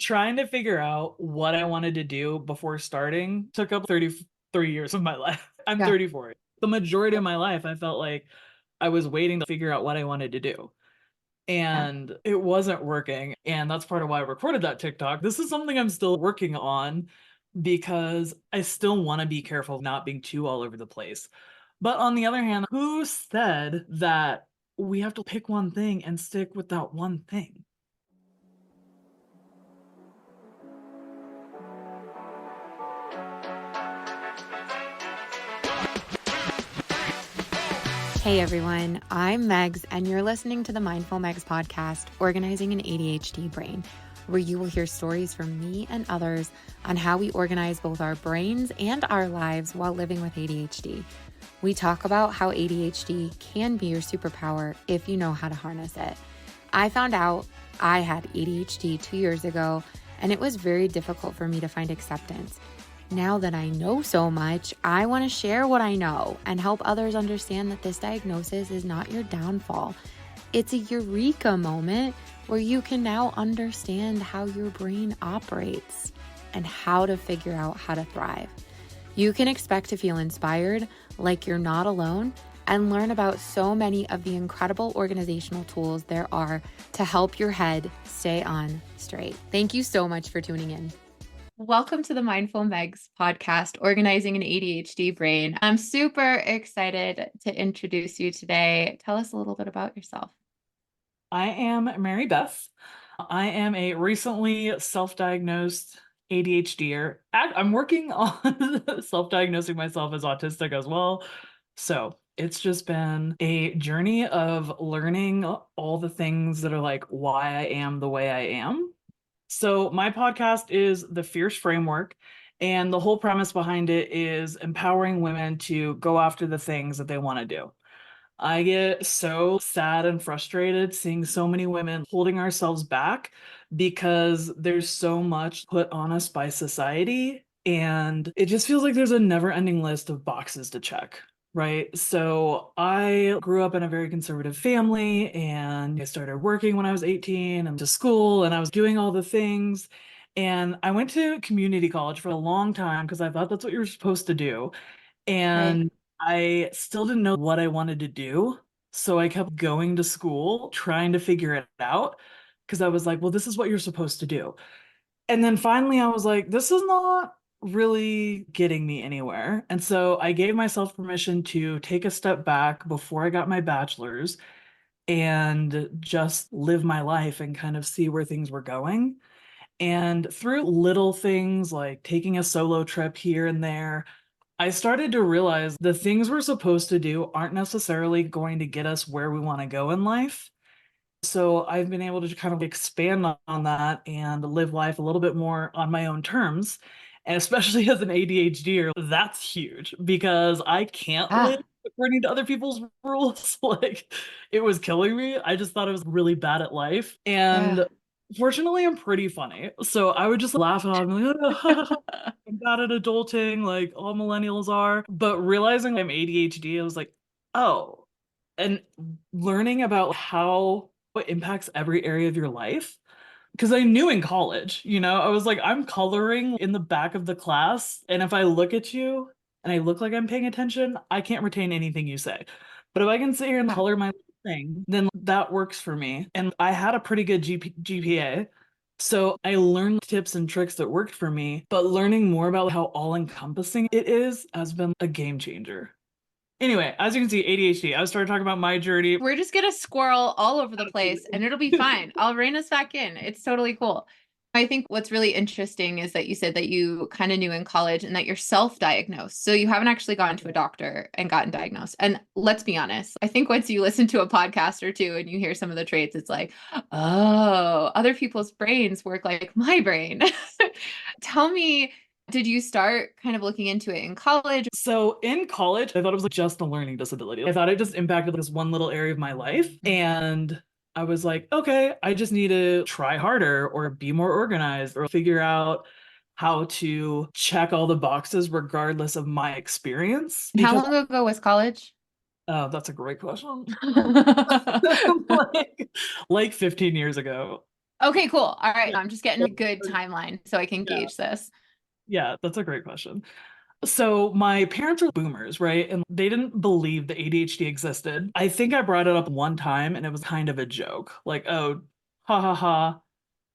trying to figure out what I wanted to do before starting took up 33 years of my life. I'm Yeah. 34. The majority of my life, I felt like I was waiting to figure out what I wanted to do. Yeah. And it wasn't working. And that's part of why I recorded that TikTok. This is something I'm still working on because I still want to be careful of not being too all over the place. But on the other hand, who said that we have to pick one thing and stick with that one thing? Hey everyone, I'm Megs, and you're listening to the Mindful Megs podcast, Organizing an ADHD Brain, where you will hear stories from me and others on how we organize both our brains and our lives while living with ADHD. We talk about how ADHD can be your superpower if you know how to harness it. I found out I had ADHD 2 years ago, and it was very difficult for me to find acceptance. Now that I know so much, I want to share what I know and help others understand that this diagnosis is not your downfall. It's a eureka moment where you can now understand how your brain operates and how to figure out how to thrive. You can expect to feel inspired, like you're not alone, and learn about so many of the incredible organizational tools there are to help your head stay on straight. Thank you so much for tuning in. Welcome to the Mindful Megs podcast, Organizing an ADHD Brain. I'm super excited to introduce you today. Tell us a little bit about yourself. I am MaryBeth. I am a recently self-diagnosed ADHDer. I'm working on self-diagnosing myself as autistic as well. So it's just been a journey of learning all the things that are like why I am the way I am. So my podcast is the Fierce Framework, and the whole premise behind it is empowering women to go after the things that they want to do. I get so sad and frustrated seeing so many women holding ourselves back because there's so much put on us by society. And it just feels like there's a never ending list of boxes to check. Right. So I grew up in a very conservative family and I started working when I was 18 and to school and I was doing all the things. And I went to community college for a long time because I thought that's what you were supposed to do. Right. And I still didn't know what I wanted to do. So I kept going to school, trying to figure it out because I was like, well, this is what you're supposed to do. And then finally I was like, this is not really getting me anywhere. And so I gave myself permission to take a step back before I got my bachelor's and just live my life and kind of see where things were going. And through little things like taking a solo trip here and there, I started to realize the things we're supposed to do aren't necessarily going to get us where we want to go in life. So I've been able to kind of expand on that and live life a little bit more on my own terms. And especially as an ADHDer, that's huge because I can't live Ah, according to other people's rules. Like it was killing me. I just thought I was really bad at life. yeah. And fortunately, I'm pretty funny. So I would just laugh and I'm like, I'm bad at adulting, like all millennials are. But realizing I'm ADHD, I was like, oh, and learning about how it impacts every area of your life. Because I knew in college, I was like, I'm coloring in the back of the class. And if I look at you and I look like I'm paying attention, I can't retain anything you say. But if I can sit here and Ah, color my thing, then that works for me. And I had a pretty good GPA. So I learned tips and tricks that worked for me, but learning more about how all-encompassing it is has been a game changer. Anyway, as you can see, ADHD. I started talking about my journey. we're just going to squirrel all over the place and it'll be fine. I'll rein us back in. It's totally cool. I think what's really interesting is that you said that you kind of knew in college and that you're self-diagnosed. So you haven't actually gone to a doctor and gotten diagnosed. And let's be honest, I think once you listen to a podcast or two and you hear some of the traits, it's like, oh, other people's brains work like my brain. Tell me, did you start kind of looking into it in college? So in college, I thought it was like just a learning disability. I thought it just impacted this one little area of my life. And I was like, okay, I just need to try harder or be more organized or figure out how to check all the boxes regardless of my experience. And how Because, long ago was college? oh, that's a great question. like, like 15 years ago. Okay, cool. All right. Yeah. I'm just getting a good timeline so I can Yeah. gauge this. Yeah, that's a great question. So my parents are boomers, right? And they didn't believe that ADHD existed. I think I brought it up one time and it was kind of a joke. Like, oh, ha ha ha,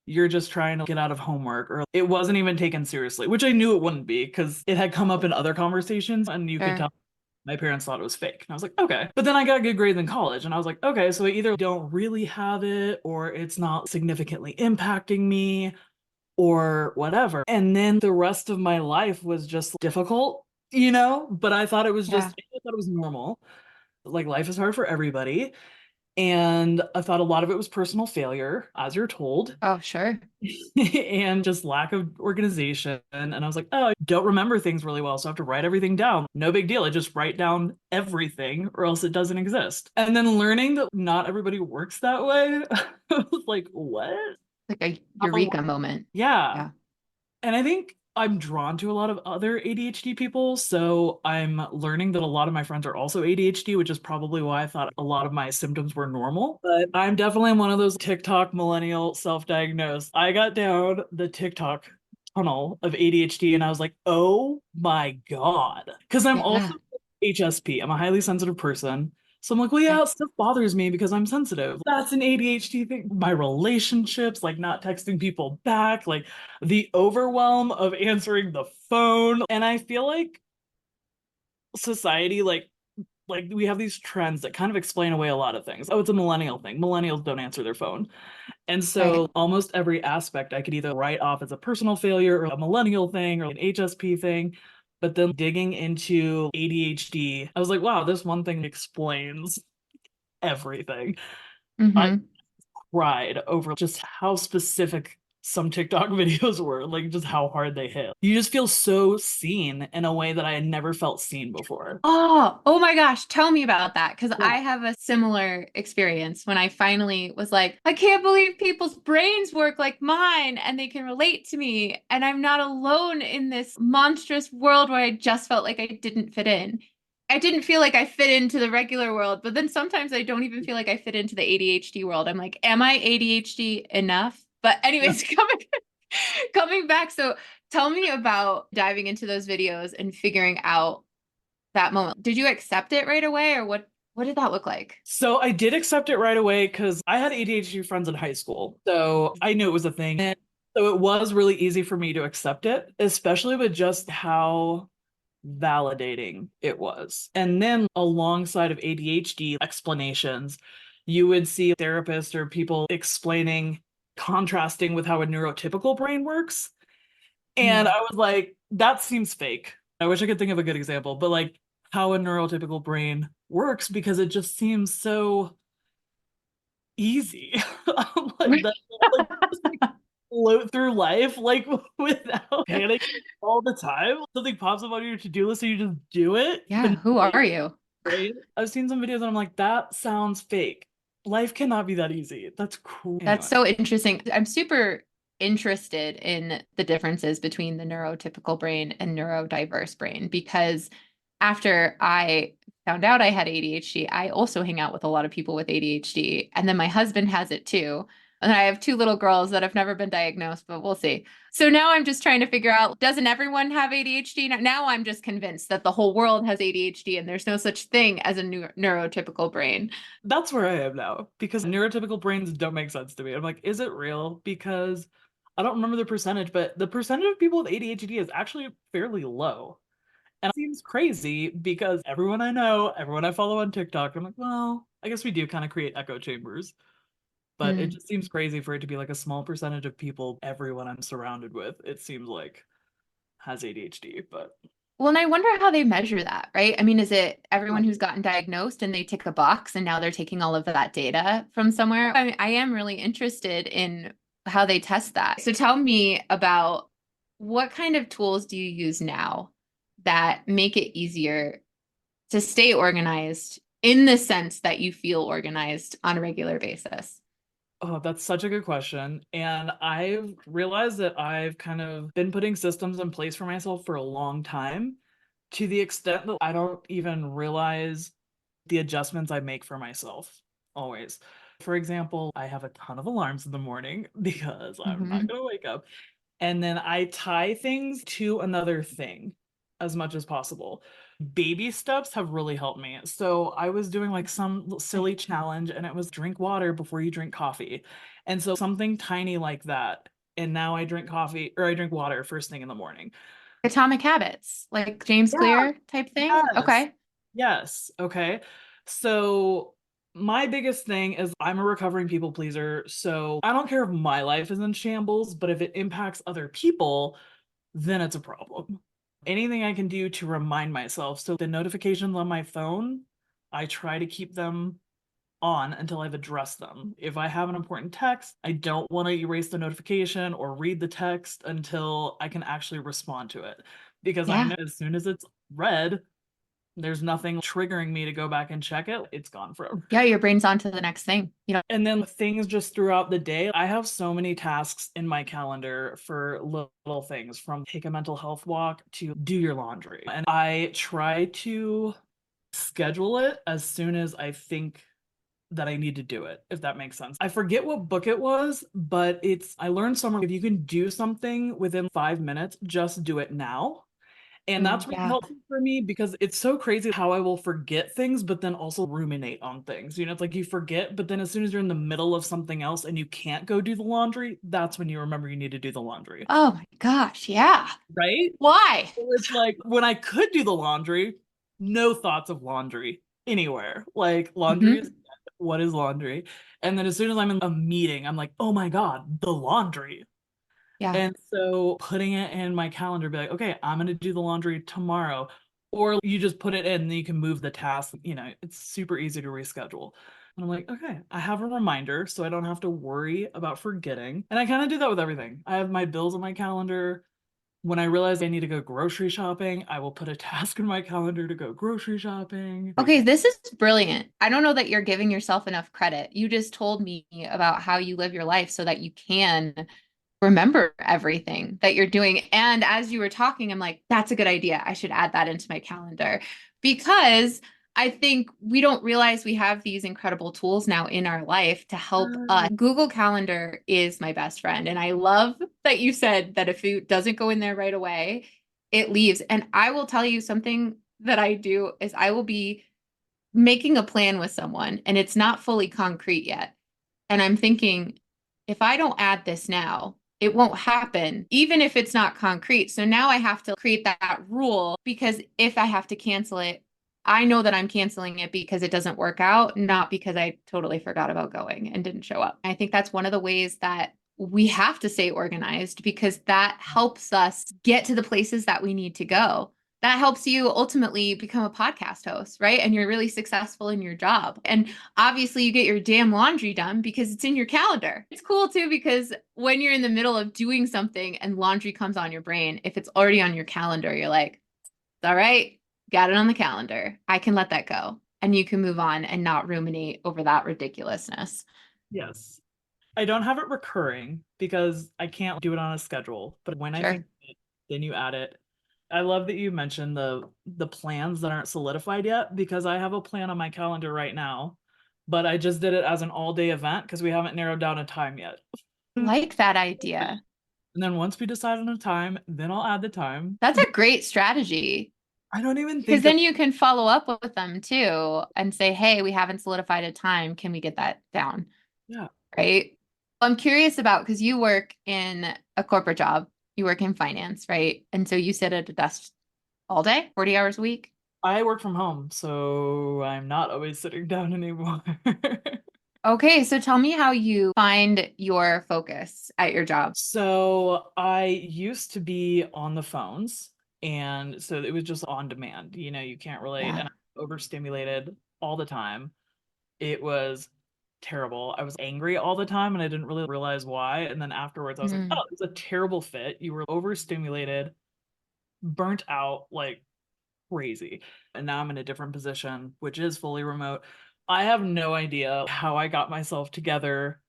you're just trying to get out of homework. Or it wasn't even taken seriously, which I knew it wouldn't be because it had come up in other conversations and you could Sure. tell my parents thought it was fake. And I was like, okay. But then I got good grades in college and I was like, okay, so I either don't really have it or it's not significantly impacting me or whatever. And then the rest of my life was just difficult, but I thought it was Yeah. I thought it was normal. Like life is hard for everybody. And I thought a lot of it was personal failure, as you're told, Oh, sure. and just lack of organization. And I was like, oh, I don't remember things really well. So I have to write everything down. No big deal. I just write down everything or else it doesn't exist. And then learning that not everybody works that way, I was like, what? Like a Oh, eureka moment. yeah. Yeah. And I think I'm drawn to a lot of other ADHD people. So I'm learning that a lot of my friends are also ADHD, which is probably why I thought a lot of my symptoms were normal. But I'm definitely one of those TikTok millennial self-diagnosed. I got down the TikTok tunnel of ADHD and I was like, oh my God. Because I'm also Yeah. HSP. I'm a highly sensitive person. So I'm like, well, yeah, Okay. stuff bothers me because I'm sensitive. That's an ADHD thing. My relationships, like not texting people back, like the overwhelm of answering the phone. And I feel like society, like we have these trends that kind of explain away a lot of things. Oh, it's a millennial thing. Millennials don't answer their phone. And Right. so almost every aspect I could either write off as a personal failure or a millennial thing or an HSP thing. But then digging into ADHD, I was like, wow, this one thing explains everything. I Mm-hmm. cried over just how specific some TikTok videos were, like just how hard they hit. You just feel so seen in a way that I had never felt seen before. Oh my gosh, tell me about that. Because Yeah. I have a similar experience when I finally was like, I can't believe people's brains work like mine and they can relate to me. And I'm not alone in this monstrous world where I just felt like I didn't fit in. I didn't feel like I fit into the regular world, but then sometimes I don't even feel like I fit into the ADHD world. I'm like, am I ADHD enough? But Yeah. anyways, coming back. So tell me about diving into those videos and figuring out that moment. Did you accept it right away or what did that look like? So I did accept it right away because I had ADHD friends in high school. So I knew it was a thing. And so it was really easy for me to accept it, especially with just how validating it was. And then alongside of ADHD explanations, you would see therapists or people explaining, contrasting with how a neurotypical brain works. And Mm. I was like, that seems fake. I wish I could think of a good example, but like how a neurotypical brain works because it just seems so easy. I'm like that, like just like float through life like without panicking all the time. Something pops up on your to-do list, so you just do it. But Yeah, who are you? right? I've seen some videos and I'm like, that sounds fake. Life cannot be that easy. That's cool. That's Anyway. so interesting. I'm super interested in the differences between the neurotypical brain and neurodiverse brain because after I found out I had ADHD, I also hang out with a lot of people with ADHD. And then my husband has it too. And I have two little girls that have never been diagnosed, but we'll see. So now I'm just trying to figure out, doesn't everyone have ADHD? Now I'm just convinced that the whole world has ADHD and there's no such thing as a neurotypical brain. That's where I am now because neurotypical brains don't make sense to me. I'm like, is it real? Because I don't remember the percentage, but the percentage of people with ADHD is actually fairly low. And it seems crazy because everyone I know, everyone I follow on TikTok, I'm like, well, I guess we do kind of create echo chambers. But it Mm. just seems crazy for it to be like a small percentage of people, everyone I'm surrounded with, it seems like has ADHD. But Well, and I wonder how they measure that, right? I mean, is it yeah. everyone who's gotten diagnosed and they tick a box and now they're taking all of that data from somewhere? I am really interested in how they test that. So tell me about what kind of tools do you use now that make it easier to stay organized in the sense that you feel organized on a regular basis? Oh, that's such a good question. And I've realized that I've kind of been putting systems in place for myself for a long time to the extent that I don't even realize the adjustments I make for myself always. For example, I have a ton of alarms in the morning because I'm not Mhm. going to wake up. And then I tie things to another thing as much as possible. Baby steps have really helped me. So I was doing like some silly challenge and it was drink water before you drink coffee. And so something tiny like that. And now I drink coffee or I drink water first thing in the morning. Atomic Habits, like James Yeah, Clear type thing. yes. Okay. Yes. Okay. So my biggest thing is I'm a recovering people pleaser. So I don't care if my life is in shambles, but if it impacts other people, then it's a problem. Anything I can do to remind myself. So the notifications on my phone, I try to keep them on until I've addressed them. If I have an important text, I don't want to erase the notification or read the text until I can actually respond to it. Because I Yeah. know as soon as it's read, there's nothing triggering me to go back and check it. It's gone forever. Yeah, your brain's on to the next thing. And then things just throughout the day, I have so many tasks in my calendar for little things from take a mental health walk to do your laundry. And I try to schedule it as soon as I think that I need to do it, if that makes sense. I forget what book it was, but I learned somewhere if you can do something within 5 minutes, just do it now. And that's really Yeah. helpful for me because it's so crazy how I will forget things, but then also ruminate on things. It's like you forget, but then as soon as you're in the middle of something else and you can't go do the laundry, that's when you remember you need to do the laundry. Oh my gosh. Yeah. Right? Why? So it's like when I could do the laundry, no thoughts of laundry anywhere. Like laundry is Hmm. what is laundry? And then as soon as I'm in a meeting, I'm like, oh my God, the laundry. Yeah. And so putting it in my calendar, be like, okay, I'm going to do the laundry tomorrow. Or you just put it in and then you can move the task. It's super easy to reschedule. And I'm like, okay, I have a reminder so I don't have to worry about forgetting. And I kind of do that with everything. I have my bills on my calendar. When I realize I need to go grocery shopping, I will put a task in my calendar to go grocery shopping. Okay, this is brilliant. I don't know that you're giving yourself enough credit. You just told me about how you live your life so that you can remember everything that you're doing. And as you were talking, I'm like, that's a good idea. I should add that into my calendar because I think we don't realize we have these incredible tools now in our life to help us. Google Calendar is my best friend. And I love that you said that if it doesn't go in there right away, it leaves. And I will tell you something that I do is I will be making a plan with someone and it's not fully concrete yet. And I'm thinking, if I don't add this now, it won't happen, even if it's not concrete. So now I have to create that rule because if I have to cancel it, I know that I'm canceling it because it doesn't work out, not because I totally forgot about going and didn't show up. I think that's one of the ways that we have to stay organized because that helps us get to the places that we need to go. That helps you ultimately become a podcast host, right? And you're really successful in your job. And obviously, you get your damn laundry done because it's in your calendar. It's cool too because when you're in the middle of doing something and laundry comes on your brain, if it's already on your calendar, you're like, all right, got it on the calendar. I can let that go. And you can move on and not ruminate over that ridiculousness. Yes. I don't have it recurring because I can't do it on a schedule. But when I Sure. think of it, then you add it. I love that you mentioned the plans that aren't solidified yet because I have a plan on my calendar right now, but I just did it as an all-day event because we haven't narrowed down a time yet. Like that idea. And then once we decide on a time, then I'll add the time. That's a great strategy I don't even because think of then you can follow up with them too and say, hey, we haven't solidified a time. Can we get that down? yeah. Right. I'm curious about because you work in a corporate job, you work in finance, right? And so you sit at a desk all day, 40 hours a week. I work from home, so I'm not always sitting down anymore. Okay, so tell me how you find your focus at your job. So I used to be on the phones, and so it was just on demand. You can't really, Yeah. and I'm overstimulated all the time. It was terrible. I was angry all the time, and I didn't really realize why. And then afterwards, I was like, Mm. oh, it's a terrible fit. You were overstimulated, burnt out, like crazy. And now I'm in a different position, which is fully remote. I have no idea how I got myself together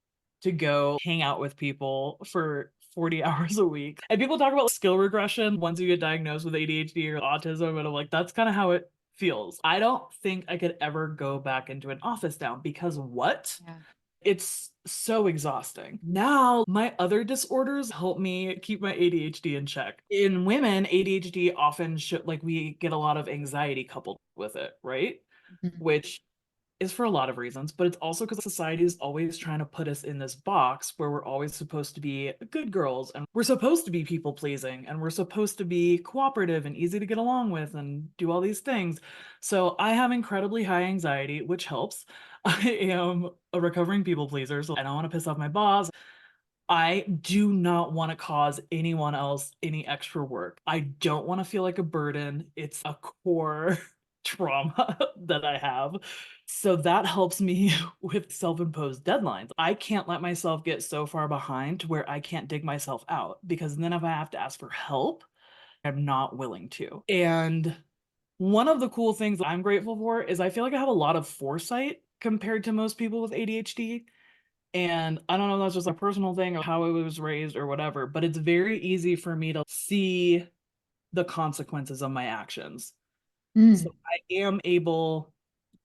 to go hang out with people for 40 hours a week. And people talk about skill regression once you get diagnosed with ADHD or autism, and I'm like, that's kind of how it feels. I don't think I could ever go back into an office down because what? Yeah. It's so exhausting. Now, my other disorders help me keep my ADHD in check. In women, ADHD often like we get a lot of anxiety coupled with it, right? Mhm. Which is for a lot of reasons, but it's also because society is always trying to put us in this box where we're always supposed to be good girls and we're supposed to be people pleasing and we're supposed to be cooperative and easy to get along with and do all these things. So I have incredibly high anxiety, which helps. I am a recovering people pleaser, so I don't want to piss off my boss. I do not want to cause anyone else any extra work. I don't want to feel like a burden. It's a core trauma that I have. So that helps me with self-imposed deadlines. I can't let myself get so far behind to where I can't dig myself out because then if I have to ask for help, I'm not willing to. And one of the cool things I'm grateful for is I feel like I have a lot of foresight compared to most people with ADHD. And I don't know if that's just a personal thing of how I was raised or whatever, but it's very easy for me to see the consequences of my actions. So Mm. I am able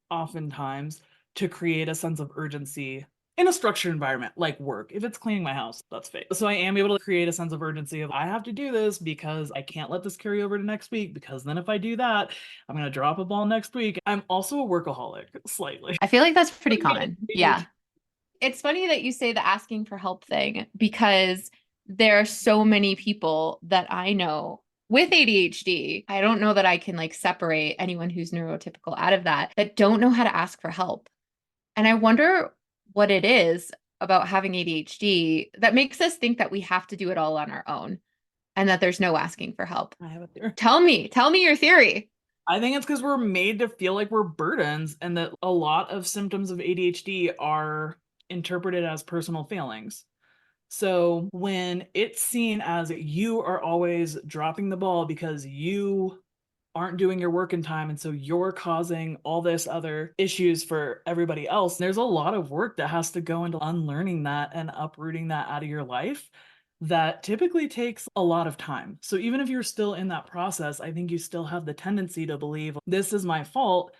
oftentimes to create a sense of urgency in a structured environment like work. If it's cleaning my house, that's fake. So I am able to create a sense of urgency of I have to do this because I can't let this carry over to next week because then if I do that, I'm going to drop a ball next week. I'm also a workaholic slightly. I feel like that's pretty common. Yeah. It's funny that you say the asking for help thing because there are so many people that I know with ADHD. I don't know that I can like separate anyone who's neurotypical out of that don't know how to ask for help. And I wonder what it is about having ADHD that makes us think that we have to do it all on our own and that there's no asking for help. I have a theory. Tell me your theory. I think it's because we're made to feel like we're burdens and that a lot of symptoms of ADHD are interpreted as personal failings. So when it's seen as you are always dropping the ball because you aren't doing your work in time and so you're causing all this other issues for everybody else, there's a lot of work that has to go into unlearning that and uprooting that out of your life that typically takes a lot of time. So even if you're still in that process, I think you still have the tendency to believe this is my fault.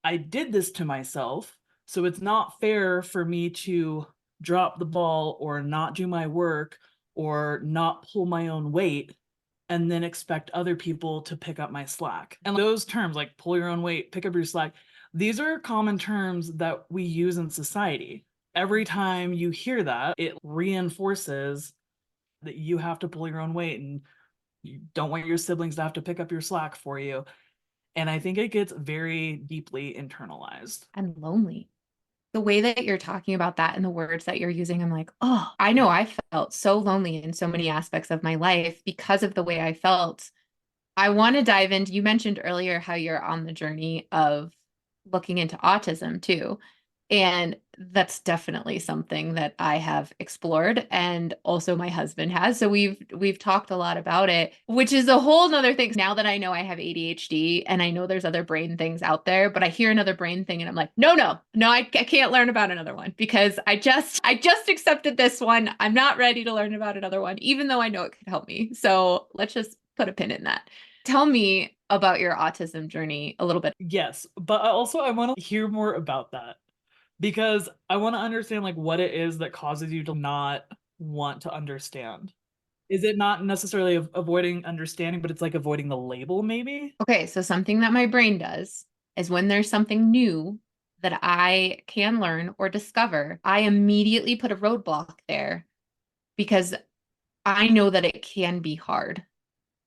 I did this to myself. So it's not fair for me to drop the ball or not do my work or not pull my own weight and then expect other people to pick up my slack. And those terms like pull your own weight, pick up your slack, these are common terms that we use in society. Every time you hear that, it reinforces that you have to pull your own weight and you don't want your siblings to have to pick up your slack for you. And I think it gets very deeply internalized. And lonely. The way that you're talking about that and the words that you're using, I'm like, oh, I know I felt so lonely in so many aspects of my life because of the way I felt. I want to dive into, you mentioned earlier how you're on the journey of looking into autism too. And that's definitely something that I have explored and also my husband has. So we've talked a lot about it, which is a whole nother thing. Now that I know I have ADHD and I know there's other brain things out there, but I hear another brain thing and I'm like, no, I can't learn about another one because I just accepted this one. I'm not ready to learn about another one, even though I know it could help me. So let's just put a pin in that. Tell me about your autism journey a little bit. Yes, but also I want to hear more about that because I want to understand like what it is that causes you to not want to understand. Is it not necessarily avoiding understanding, but it's like avoiding the label maybe? Okay, so something that my brain does is when there's something new that I can learn or discover, I immediately put a roadblock there because I know that it can be hard.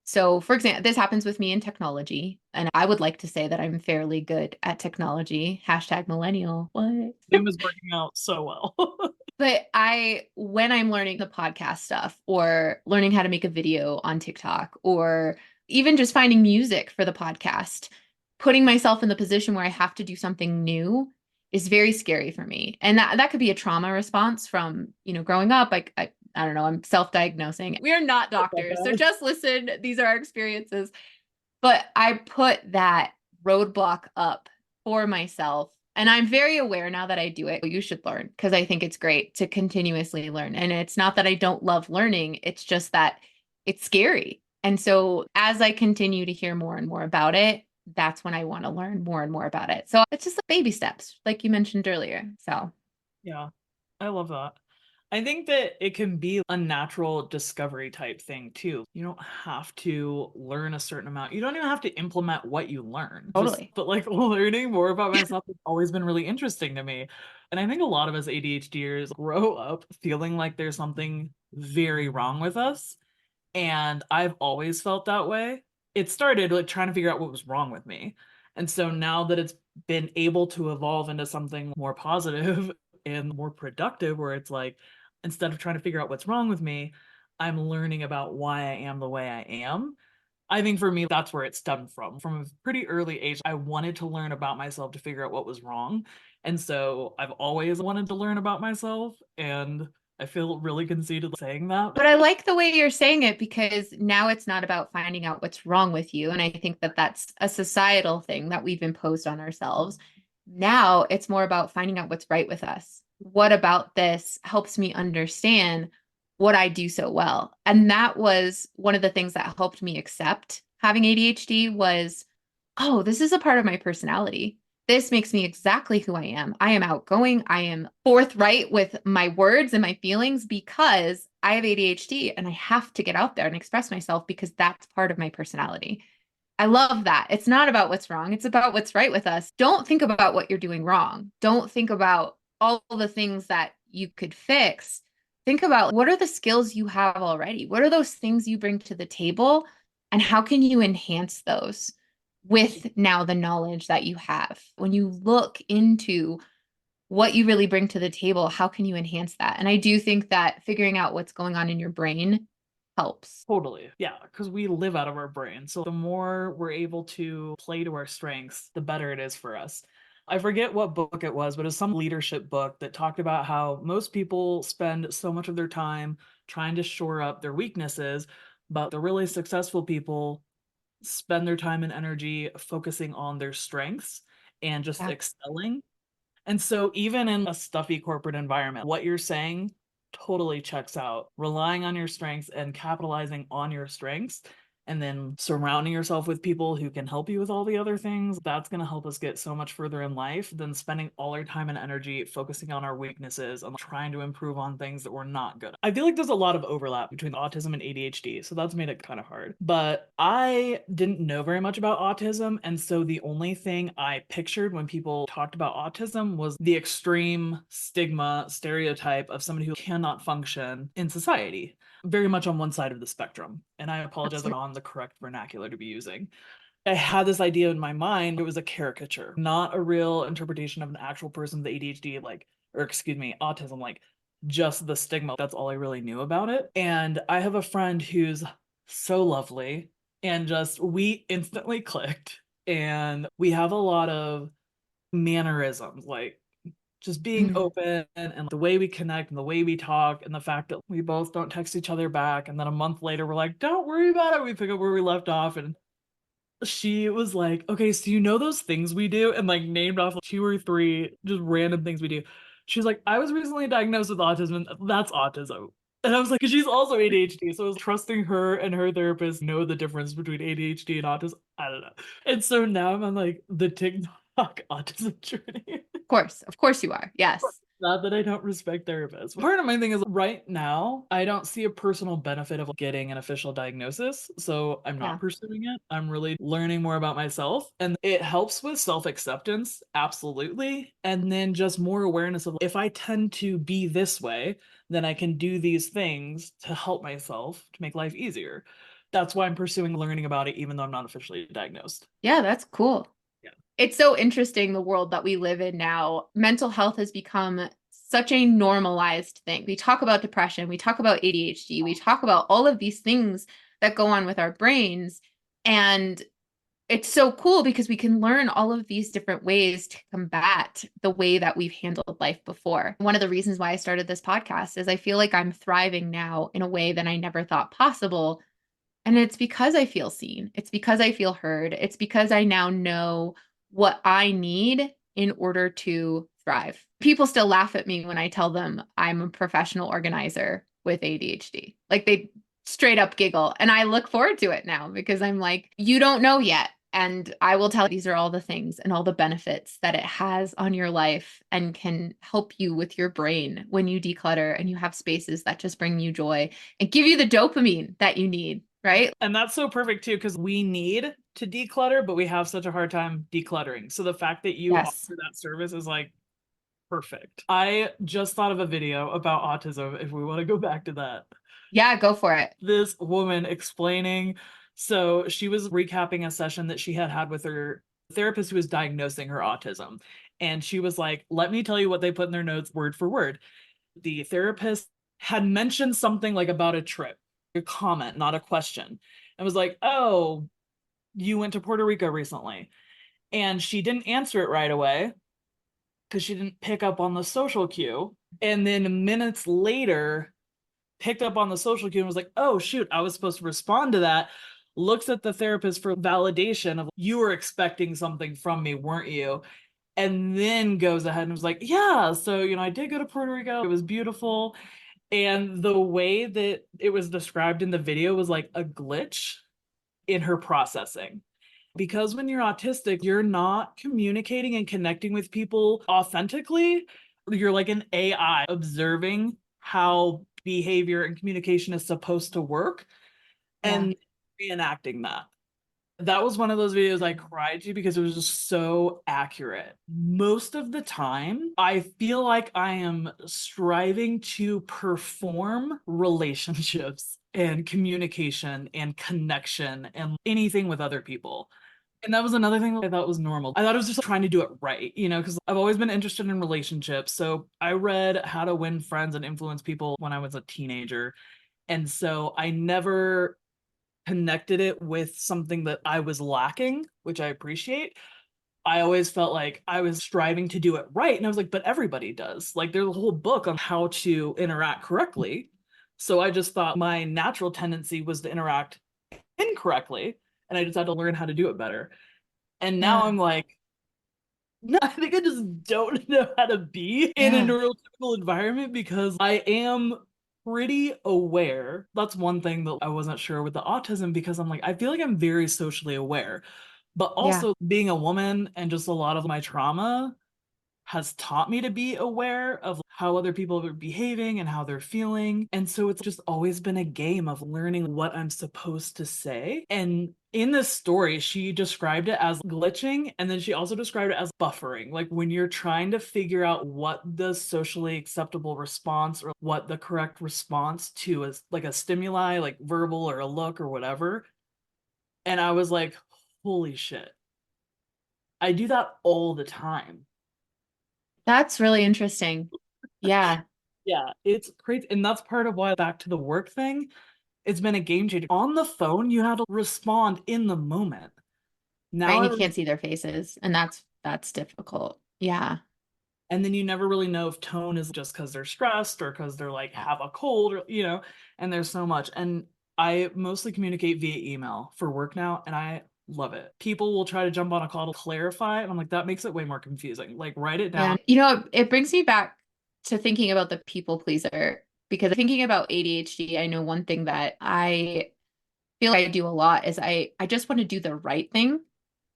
So, for example, this happens with me in technology, and I would like to say that I'm fairly good at technology. Hashtag millennial. What? Zoom is working out so well. But when I'm learning the podcast stuff or learning how to make a video on TikTok or even just finding music for the podcast, putting myself in the position where I have to do something new is very scary for me. And that could be a trauma response from, growing up. I don't know, I'm self-diagnosing. We are not doctors. So just listen. These are our experiences. But I put that roadblock up for myself. And I'm very aware now that I do it. You should learn because I think it's great to continuously learn. And it's not that I don't love learning, it's just that it's scary. And so as I continue to hear more and more about it, that's when I want to learn more and more about it. So it's just like baby steps, like you mentioned earlier. So Yeah. I love that. I think that it can be a natural discovery type thing too. You don't have to learn a certain amount. You don't even have to implement what you learn. Just, Totally. but like learning more about myself has always been really interesting to me. And I think a lot of us ADHDers grow up feeling like there's something very wrong with us. And I've always felt that way. It started like trying to figure out what was wrong with me. And so now that it's been able to evolve into something more positive and more productive, where it's like, instead of trying to figure out what's wrong with me, I'm learning about why I am the way I am. I think for me, that's where it stemmed from. From a pretty early age, I wanted to learn about myself to figure out what was wrong. And so I've always wanted to learn about myself. And I feel really conceited saying that. But I like the way you're saying it because now it's not about finding out what's wrong with you. And I think that that's a societal thing that we've imposed on ourselves. Now it's more about finding out what's right with us. What about this helps me understand what I do so well? And that was one of the things that helped me accept having ADHD was, oh, this is a part of my personality. This makes me exactly who I am. I am outgoing. I am forthright with my words and my feelings because I have ADHD and I have to get out there and express myself because that's part of my personality. I love that. It's not about what's wrong. It's about what's right with us. Don't think about what you're doing wrong. Don't think about all the things that you could fix. Think about what are the skills you have already? What are those things you bring to the table? And how can you enhance those with now the knowledge that you have? When you look into what you really bring to the table, how can you enhance that? And I do think that figuring out what's going on in your brain helps. Totally. Yeah, because we live out of our brain. So the more we're able to play to our strengths, the better it is for us. I forget what book it was, but it's some leadership book that talked about how most people spend so much of their time trying to shore up their weaknesses, but the really successful people spend their time and energy focusing on their strengths and just Yeah. excelling. And so, even in a stuffy corporate environment, what you're saying totally checks out. Relying on your strengths and capitalizing on your strengths, and then surrounding yourself with people who can help you with all the other things, that's going to help us get so much further in life than spending all our time and energy focusing on our weaknesses and trying to improve on things that we're not good at. I feel like there's a lot of overlap between autism and ADHD, so that's made it kind of hard. But I didn't know very much about autism, and so the only thing I pictured when people talked about autism was the extreme stigma stereotype of somebody who cannot function in society, very much on one side of the spectrum. And I apologize, I'm Absolutely. on the correct vernacular to be using. I had this idea in my mind. It was a caricature, not a real interpretation of an actual person with ADHD, like, or excuse me, autism, like just the stigma. That's all I really knew about it. And I have a friend who's so lovely and just we instantly clicked. And we have a lot of mannerisms, like just being Mm. open and the way we connect and the way we talk and the fact that we both don't text each other back. And then a month later, we're like, don't worry about it. We pick up where we left off. And she was like, okay, so you know those things we do? And like named off like, two or three just random things we do. She was like, I was recently diagnosed with autism, and that's autism. And I was like, because she's also ADHD. So I was trusting her and her therapist know the difference between ADHD and autism. I don't know. And so now I'm on like the TikTok autism journey. Of course you are. Yes. Not that I don't respect therapists. Part of my thing is right now, I don't see a personal benefit of getting an official diagnosis. So I'm not Yeah. pursuing it. I'm really learning more about myself. And it helps with self acceptance, absolutely. And then just more awareness of if I tend to be this way, then I can do these things to help myself to make life easier. That's why I'm pursuing learning about it, even though I'm not officially diagnosed. Yeah, that's cool. Yeah. It's so interesting the world that we live in now. Mental health has become such a normalized thing. We talk about depression, we talk about ADHD, we talk about all of these things that go on with our brains. And it's so cool because we can learn all of these different ways to combat the way that we've handled life before. One of the reasons why I started this podcast is I feel like I'm thriving now in a way that I never thought possible. And it's because I feel seen. It's because I feel heard. It's because I now know what I need in order to thrive. People still laugh at me when I tell them I'm a professional organizer with ADHD. Like they straight up giggle. And I look forward to it now because I'm like, you don't know yet. And I will tell you, these are all the things and all the benefits that it has on your life and can help you with your brain when you declutter and you have spaces that just bring you joy and give you the dopamine that you need, right? And that's so perfect too, because we need to declutter, but we have such a hard time decluttering. So the fact that you Yes. offer that service is like perfect. I just thought of a video about autism, if we want to go back to that. Yeah, go for it. This woman explaining, so she was recapping a session that she had had with her therapist who was diagnosing her autism. And she was like, let me tell you what they put in their notes word for word. The therapist had mentioned something like about a trip, a comment, not a question. And was like, oh, you went to Puerto Rico recently. And she didn't answer it right away because she didn't pick up on the social cue. And then minutes later, picked up on the social cue and was like, oh, shoot, I was supposed to respond to that. Looks at the therapist for validation of, you were expecting something from me, weren't you? And then goes ahead and was like, yeah, so, I did go to Puerto Rico. It was beautiful. And the way that it was described in the video was like a glitch in her processing. Because when you're autistic, you're not communicating and connecting with people authentically. You're like an AI observing how behavior and communication is supposed to work Yeah. and reenacting that. That was one of those videos I cried to because it was just so accurate. Most of the time, I feel like I am striving to perform relationships and communication and connection and anything with other people. And that was another thing that I thought was normal. I thought it was just trying to do it right, because I've always been interested in relationships. So I read How to Win Friends and Influence People when I was a teenager. And so I never connected it with something that I was lacking, which I appreciate. I always felt like I was striving to do it right. And I was like, but everybody does. Like, there's a whole book on how to interact correctly. So I just thought my natural tendency was to interact incorrectly. And I just had to learn how to do it better. And now Yeah. I'm like, no, I think I just don't know how to be in a Yeah. neurotypical environment because I am pretty aware. That's one thing that I wasn't sure with the autism because I'm like, I feel like I'm very socially aware, but Yeah. also being a woman and just a lot of my trauma has taught me to be aware of how other people are behaving and how they're feeling. And so it's just always been a game of learning what I'm supposed to say. And in this story, she described it as glitching, and then she also described it as buffering. Like when you're trying to figure out what the socially acceptable response or what the correct response to is, like a stimuli, like verbal or a look or whatever. And I was like, holy shit. I do that all the time. That's really interesting. Yeah. Yeah, it's crazy. And that's part of why, back to the work thing, it's been a game changer. On the phone, you had to respond in the moment. Right. Now, And you can't see their faces. And that's difficult. Yeah. and then you never really know if tone is just because they're stressed or because they're like have a cold or, and there's so much. And I mostly communicate via email for work now, and I love it. People will try to jump on a call to clarify, and I'm like, that makes it way more confusing. Like, write it Yeah. down. It brings me back to thinking about the people pleaser because thinking about ADHD, I know one thing that I feel like I do a lot is I just want to do the right thing,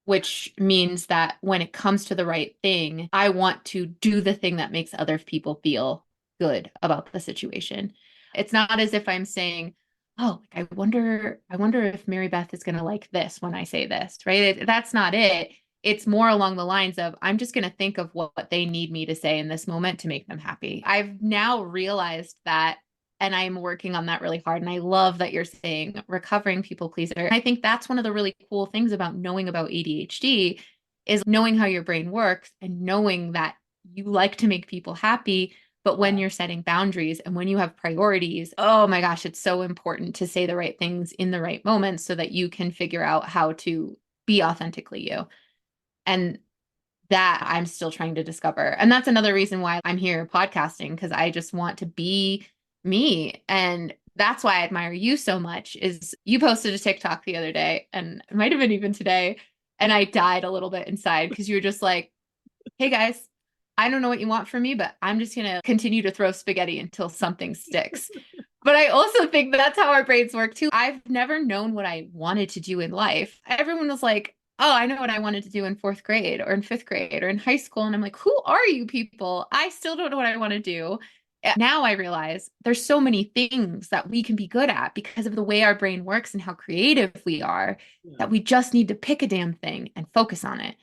which means that when it comes to the right thing, I want to do the thing that makes other people feel good about the situation. It's not as if I'm saying, "Oh, I wonder if Mary Beth is going to like this when I say this," right? That's not it. It's more along the lines of I'm just going to think of what they need me to say in this moment to make them happy. I've now realized that and I'm working on that really hard. And I love that you're saying recovering people pleaser. I think that's one of the really cool things about knowing about ADHD is knowing how your brain works and knowing that you like to make people happy. But when you're setting boundaries and when you have priorities, oh my gosh, it's so important to say the right things in the right moments so that you can figure out how to be authentically you. And that I'm still trying to discover. And that's another reason why I'm here podcasting, because I just want to be me. And that's why I admire you so much is you posted a TikTok the other day, and it might have been even today. And I died a little bit inside because you were just like, hey guys, I don't know what you want from me, but I'm just going to continue to throw spaghetti until something sticks. But I also think that's how our brains work too. I've never known what I wanted to do in life. Everyone was like, oh, I know what I wanted to do in fourth grade or in fifth grade or in high school. And I'm like, who are you people? I still don't know what I want to do. And now I realize there's so many things that we can be good at because of the way our brain works and how creative we are, Yeah. that we just need to pick a damn thing and focus on it.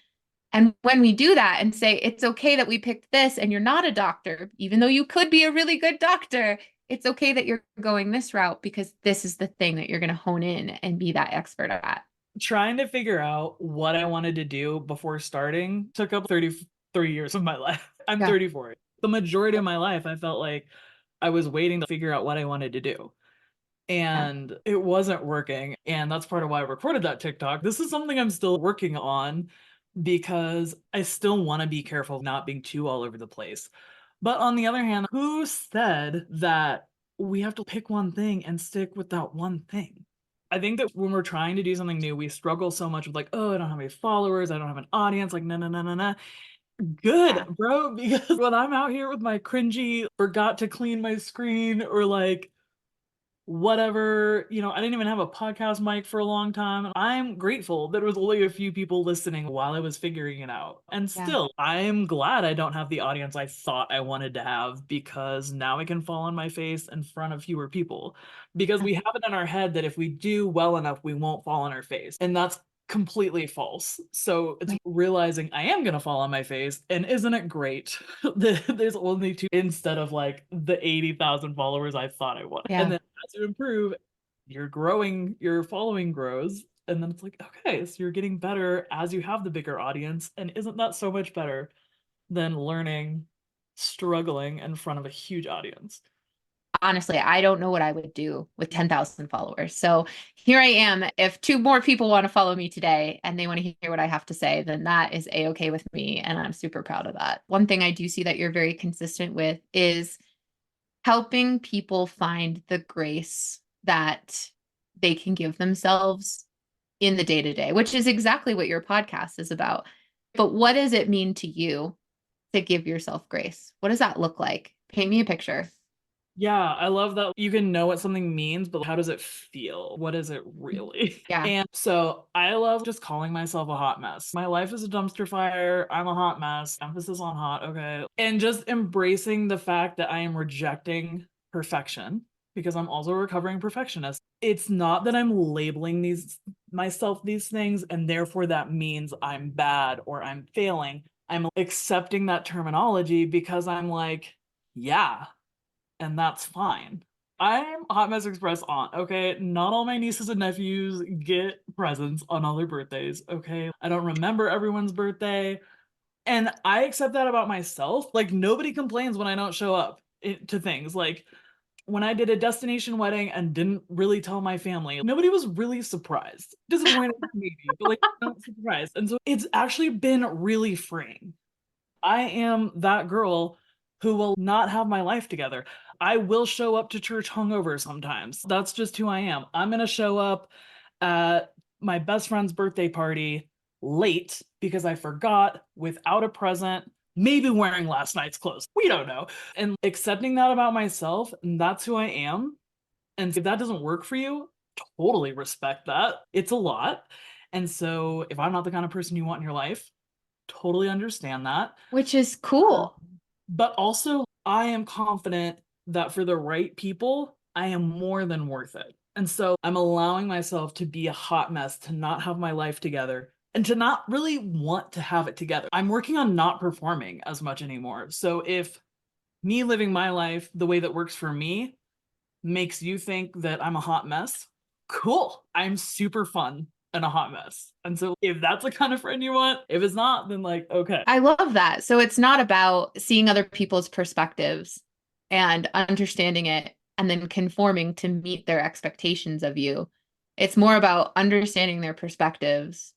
And when we do that and say, it's okay that we picked this and you're not a doctor, even though you could be a really good doctor, it's okay that you're going this route because this is the thing that you're going to hone in and be that expert at. Trying to figure out what I wanted to do before starting took up 33 years of my life. I'm Yeah. 34. The majority of my life, I felt like I was waiting to figure out what I wanted to do. Yeah. And it wasn't working. And that's part of why I recorded that TikTok. This is something I'm still working on because I still want to be careful of not being too all over the place. But on the other hand, who said that we have to pick one thing and stick with that one thing? I think that when we're trying to do something new, we struggle so much with like, oh, I don't have any followers, I don't have an audience, like, no, no, no, no, no. Good, Yeah. bro, because when I'm out here with my cringy, forgot to clean my screen or like whatever, I didn't even have a podcast mic for a long time. I'm grateful that there was only a few people listening while I was figuring it out. And Yeah. still, I'm glad I don't have the audience I thought I wanted to have because now I can fall on my face in front of fewer people. Because we have it in our head that if we do well enough, we won't fall on our face. And that's completely false. So it's Right. realizing I am going to fall on my face. And isn't it great that there's only two instead of like the 80,000 followers I thought I wanted? And Yeah. then as you improve, you're growing, your following grows. And then it's like, okay, so you're getting better as you have the bigger audience. And isn't that so much better than learning, struggling in front of a huge audience? Honestly, I don't know what I would do with 10,000 followers. So here I am. If two more people want to follow me today and they want to hear what I have to say, then that is a-okay with me. And I'm super proud of that. One thing I do see that you're very consistent with is helping people find the grace that they can give themselves in the day to day, which is exactly what your podcast is about. But what does it mean to you to give yourself grace? What does that look like? Paint me a picture. Yeah, I love that you can know what something means, but how does it feel? What is it really? Yeah. And so I love just calling myself a hot mess. My life is a dumpster fire. I'm a hot mess. Emphasis on hot. Okay. And just embracing the fact that I am rejecting perfection because I'm also a recovering perfectionist. It's not that I'm labeling myself these things and therefore that means I'm bad or I'm failing. I'm accepting that terminology because I'm like, yeah, and that's fine. I'm Hot Mess Express aunt, okay? Not all my nieces and nephews get presents on all their birthdays, okay? I don't remember everyone's birthday. And I accept that about myself. Like, nobody complains when I don't show up to things. Like, when I did a destination wedding and didn't really tell my family, nobody was really surprised. Disappointed, maybe, but like, not surprised. And so it's actually been really freeing. I am that girl who will not have my life together. I will show up to church hungover sometimes. That's just who I am. I'm going to show up at my best friend's birthday party late because I forgot without a present, maybe wearing last night's clothes. We don't know. And accepting that about myself, and that's who I am. And if that doesn't work for you, totally respect that. It's a lot. And so if I'm not the kind of person you want in your life, totally understand that. Which is Um, cool. but also, I am confident that for the right people, I am more than worth it. And so I'm allowing myself to be a hot mess, to not have my life together, and to not really want to have it together. I'm working on not performing as much anymore. So if me living my life the way that works for me makes you think that I'm a hot mess, cool. I'm super fun and a hot mess. And so if that's the kind of friend you want, if it's not, then like, okay. I love that. So it's not about seeing other people's perspectives and understanding it and then conforming to meet their expectations of you. It's more about understanding their perspectives,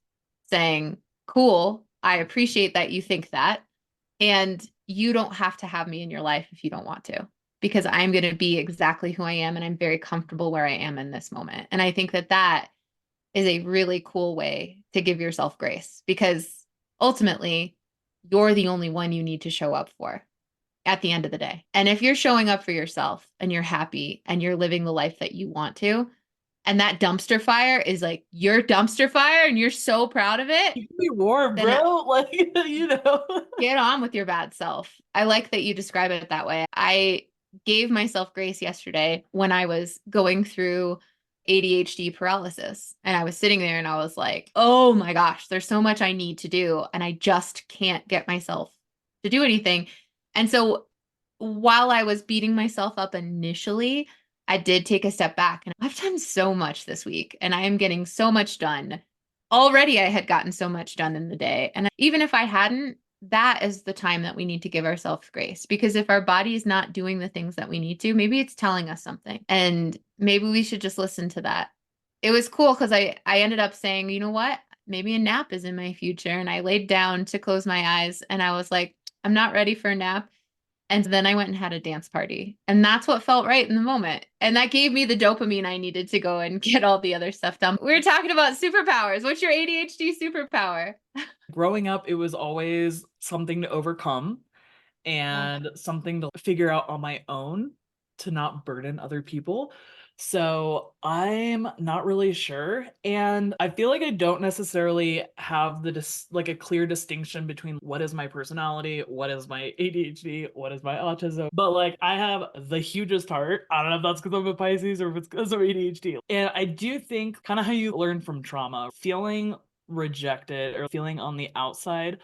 saying, cool, I appreciate that you think that. And you don't have to have me in your life if you don't want to, because I'm going to be exactly who I am and I'm very comfortable where I am in this moment. And I think that that is a really cool way to give yourself grace because ultimately you're the only one you need to show up for at the end of the day. And if you're showing up for yourself and you're happy and you're living the life that you want to, and that dumpster fire is like your dumpster fire and you're so proud of it, Keep me warm, then bro. Like, you know. get on with your bad self. I like that you describe it that way. I gave myself grace yesterday when I was going through ADHD paralysis. And I was sitting there and I was like, oh my gosh, there's so much I need to do. And I just can't get myself to do anything. And so while I was beating myself up initially, I did take a step back and I've done so much this week and I am getting so much done. Already, I had gotten so much done in the day. And even if I hadn't, that is the time that we need to give ourselves grace. Because if our body is not doing the things that we need to, maybe it's telling us something. And maybe we should just listen to that. It was cool because I ended up saying, you know what? Maybe a nap is in my future. And I laid down to close my eyes and I was like, I'm not ready for a nap. And then I went and had a dance party. And that's what felt right in the moment. And that gave me the dopamine I needed to go and get all the other stuff done. We were talking about superpowers. What's your ADHD superpower? Growing up, it was always something to overcome and something to figure out on my own to not burden other people. So I'm not really sure. And I feel like I don't necessarily have like a clear distinction between what is my personality, what is my ADHD, what is my autism. But like I have the hugest heart. I don't know if that's because I'm a Pisces or if it's because of ADHD. And I do think kind of how you learn from trauma, feeling rejected or feeling on the outside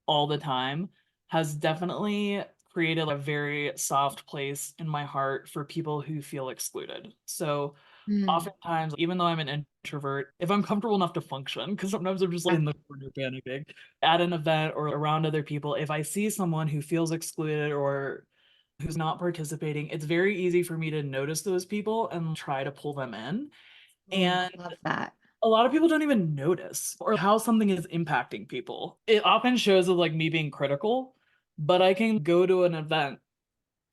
all the time has definitely created a very soft place in my heart for people who feel excluded. So Mm. oftentimes, even though I'm an introvert, if I'm comfortable enough to function, because sometimes I'm just like in the corner panicking at an event or around other people, if I see someone who feels excluded or who's not participating, it's very easy for me to notice those people and try to pull them in. Oh, And love that. a lot of people don't even notice or how something is impacting people. It often shows of like me being critical, but I can go to an event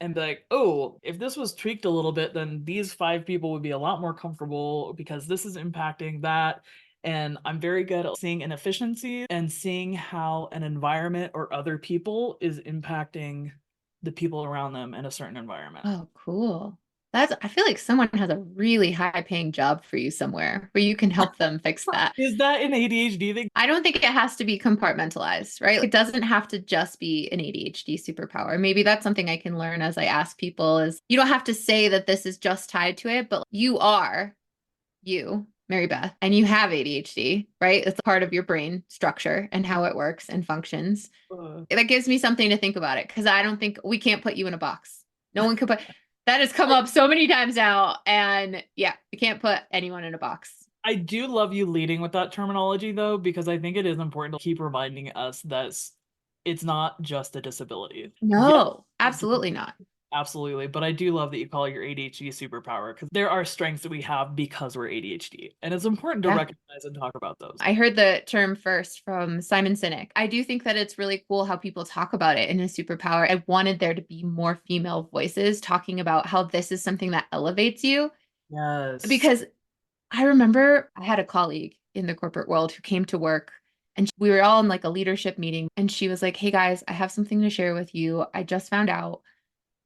and be like, oh, if this was tweaked a little bit, then these five people would be a lot more comfortable because this is impacting that. And I'm very good at seeing inefficiency and seeing how an environment or other people is impacting the people around them in a certain environment. Oh, cool. I feel like someone has a really high paying job for you somewhere where you can help them fix that. Is that an ADHD thing? I don't think it has to be compartmentalized, right? It doesn't have to just be an ADHD superpower. Maybe that's something I can learn as I ask people is you don't have to say that this is just tied to it, but you are you, Mary Beth, and you have ADHD, right? It's a part of your brain structure and how it works and functions. Uh, That gives me something to think about it because I don't think we can't put you in a box. No one could put that has come up so many times now. And yeah, we can't put anyone in a box. I do love you leading with that terminology though, because I think it is important to keep reminding us that it's not just a disability. Yes, No, absolutely not. absolutely. But I do love that you call it your ADHD superpower because there are strengths that we have because we're ADHD. And it's important to Yeah. recognize and talk about those. I heard the term first from Simon Sinek. I do think that it's really cool how people talk about it in a superpower. I wanted there to be more female voices talking about how this is something that elevates you Yes. because I remember I had a colleague in the corporate world who came to work and we were all in like a leadership meeting. And she was like, hey guys, I have something to share with you. I just found out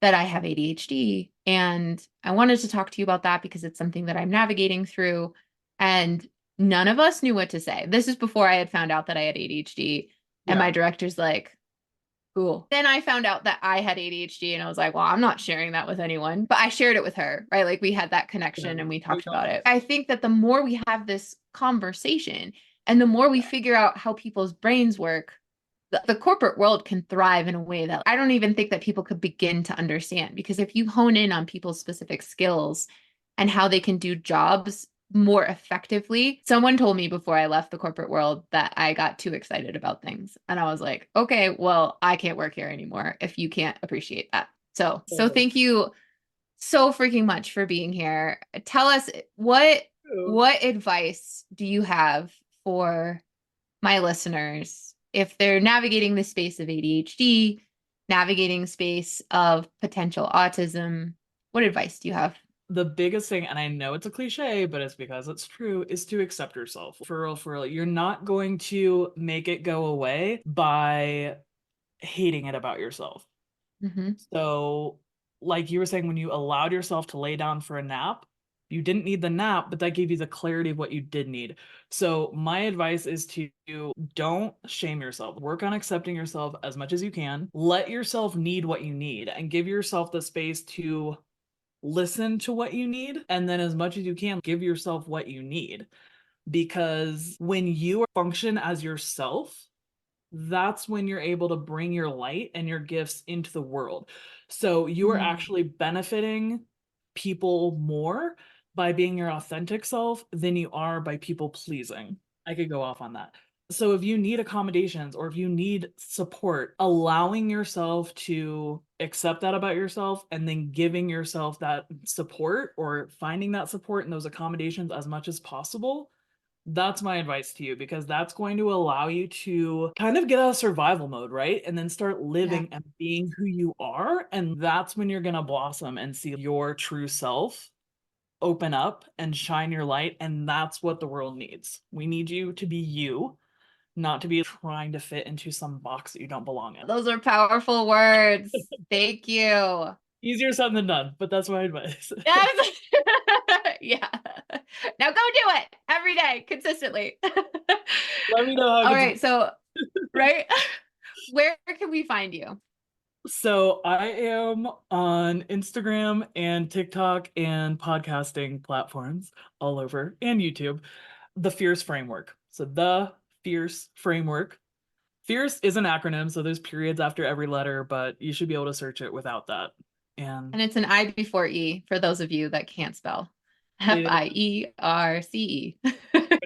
that I have ADHD and I wanted to talk to you about that because it's something that I'm navigating through. And none of us knew what to say. This is before I had found out that I had ADHD. And Yeah. my director's like, cool. Then I found out that I had ADHD and I was like, well, I'm not sharing that with anyone. But I shared it with her, right? Like we had that Yeah. connection and we talked about it. I think that the more we have this conversation and the more we figure out how people's brains work, the corporate world can thrive in a way that I don't even think that people could begin to understand. Because if you hone in on people's specific skills and how they can do jobs more effectively. Someone told me before I left the corporate world that I got too excited about things. And I was like, okay, well, I can't work here anymore if you can't appreciate that. So Totally. thank you so freaking much for being here. Tell us what advice do you have for my listeners if they're navigating the space of ADHD, navigating space of potential autism? What advice do you have? The biggest thing, and I know it's a cliche, but it's because it's true, is to accept yourself. For real, for real. You're not going to make it go away by hating it about yourself. Mm-hmm. So, like you were saying, when you allowed yourself to lay down for a nap, You didn't need the nap, but that gave you the clarity of what you did need. So my advice is to don't shame yourself. Work on accepting yourself as much as you can. Let yourself need what you need and give yourself the space to listen to what you need. And then as much as you can, give yourself what you need. Because when you function as yourself, that's when you're able to bring your light and your gifts into the world. So you are Mm. actually benefiting people more by being your authentic self than you are by people pleasing. I could go off on that. So if you need accommodations or if you need support, allowing yourself to accept that about yourself and then giving yourself that support or finding that support and those accommodations as much as possible, that's my advice to you, because that's going to allow you to kind of get out of survival mode, right? And then start Yeah. living and being who you are. And that's when you're going to blossom and see your true self open up and shine your light. And that's what the world needs. We need you to be you, not to be trying to fit into some box that you don't belong in. Those are powerful words. Thank you. Easier said than done, but that's my advice. Yes. Yeah. Now go do it every day consistently. Let me know how it All gets. right. So, right. Where can we find you? So I am on Instagram and TikTok and podcasting platforms all over and YouTube. The Fierce Framework. So the Fierce Framework. Fierce is an acronym, so there's periods after every letter, but you should be able to search it without that. And And it's an I before E for those of you that can't spell. it is Fierce.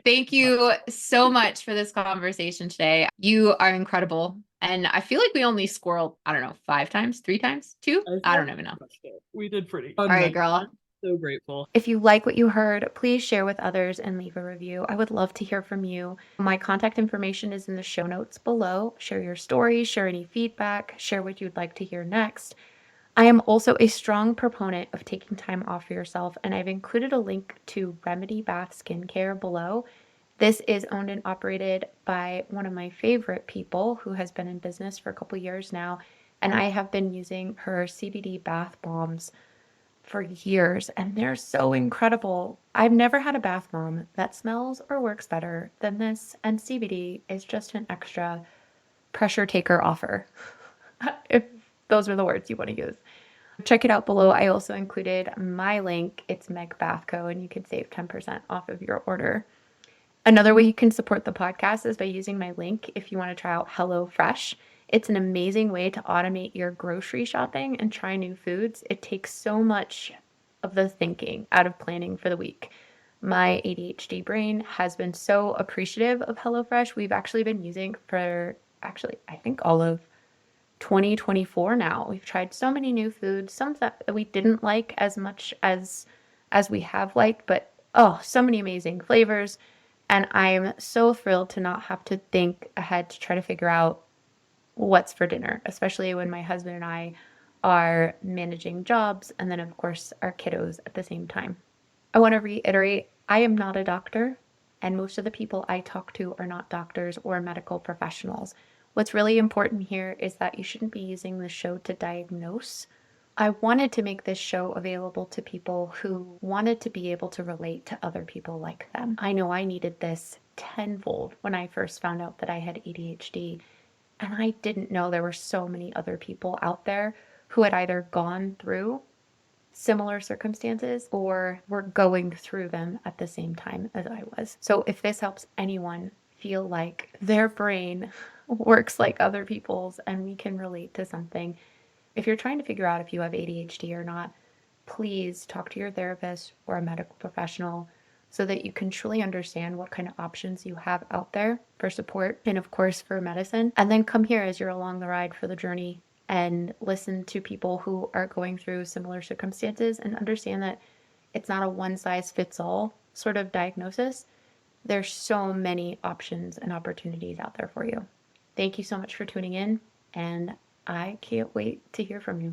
Thank you so much for this conversation today. You are incredible. And I feel like we only squirreled, I don't know, 5 times, 3 times, 2? I don't even know. We did pretty. All right, girl. I'm so grateful. If you like what you heard, please share with others and leave a review. I would love to hear from you. My contact information is in the show notes below. Share your stories, share any feedback, share what you'd like to hear next. I am also a strong proponent of taking time off for yourself, and I've included a link to Remedy Bath Skincare below. This is owned and operated by one of my favorite people who has been in business for a couple years now, and I have been using her CBD bath bombs for years, and they're so incredible. I've never had a bath bomb that smells or works better than this, and CBD is just an extra pressure taker offer, if those are the words you want to use. Check it out below. I also included my link. It's Meg Bathco, and you can save 10% off of your order. Another way you can support the podcast is by using my link if you want to try out HelloFresh. It's an amazing way to automate your grocery shopping and try new foods. It takes so much of the thinking out of planning for the week. My ADHD brain has been so appreciative of HelloFresh. We've actually been using for I think all of 2024 now. We've tried so many new foods, some that we didn't like as much as we have liked, but oh, so many amazing flavors. And I'm so thrilled to not have to think ahead to try to figure out what's for dinner, especially when my husband and I are managing jobs and then, of course, our kiddos at the same time. I want to reiterate, I am not a doctor, and most of the people I talk to are not doctors or medical professionals. What's really important here is that you shouldn't be using the show to diagnose. I wanted to make this show available to people who wanted to be able to relate to other people like them. I know I needed this tenfold when I first found out that I had ADHD, and I didn't know there were so many other people out there who had either gone through similar circumstances or were going through them at the same time as I was. So if this helps anyone feel like their brain works like other people's and we can relate to something, if you're trying to figure out if you have ADHD or not, please talk to your therapist or a medical professional so that you can truly understand what kind of options you have out there for support and, of course, for medicine. And then come here as you're along the ride for the journey and listen to people who are going through similar circumstances and understand that it's not a one-size-fits-all sort of diagnosis. There's so many options and opportunities out there for you. Thank you so much for tuning in, and I can't wait to hear from you.